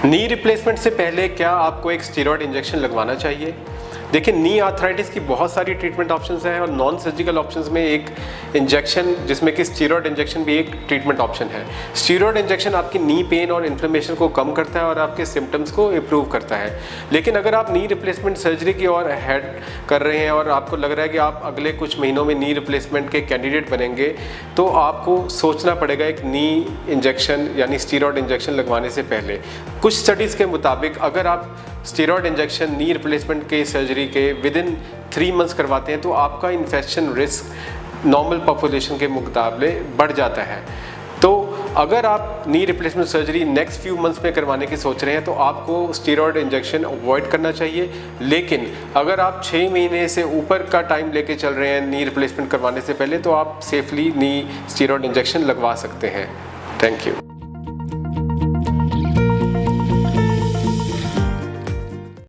Knee replacement से पहले क्या आपको एक स्टेरॉयड इंजेक्शन लगवाना चाहिए? देखिए, नी आर्थराइटिस की बहुत सारी ट्रीटमेंट ऑप्शंस हैं और नॉन सर्जिकल ऑप्शंस में एक इंजेक्शन जिसमें कि स्टेरॉयड इंजेक्शन भी एक ट्रीटमेंट ऑप्शन है। स्टेरॉयड इंजेक्शन आपकी नी पेन और इन्फ्लेमेशन को कम करता है और आपके सिम्टम्स को इम्प्रूव करता है। लेकिन अगर आप नी रिप्लेसमेंट सर्जरी की ओर हेड कर रहे हैं और आपको लग रहा है कि आप अगले कुछ महीनों में नी रिप्लेसमेंट के कैंडिडेट बनेंगे, तो आपको सोचना पड़ेगा एक नी इंजेक्शन यानी स्टेरॉयड इंजेक्शन लगवाने से पहले। कुछ स्टडीज़ के मुताबिक अगर आप स्टेरॉयड इंजेक्शन नी रिप्लेसमेंट के सर्जरी के विद इन 3 मंथ्स करवाते हैं तो आपका इन्फेक्शन रिस्क नॉर्मल पॉपुलेशन के मुकाबले बढ़ जाता है। तो अगर आप knee replacement surgery next few months में करवाने की सोच रहे हैं तो आपको स्टेरॉयड इंजेक्शन अवॉइड करना चाहिए। लेकिन अगर आप 6 महीने से ऊपर का टाइम लेके चल रहे हैं नी रिप्लेसमेंट करवाने से पहले, तो आप सेफली नी स्टेरॉयड इंजेक्शन लगवा सकते हैं। Thank you.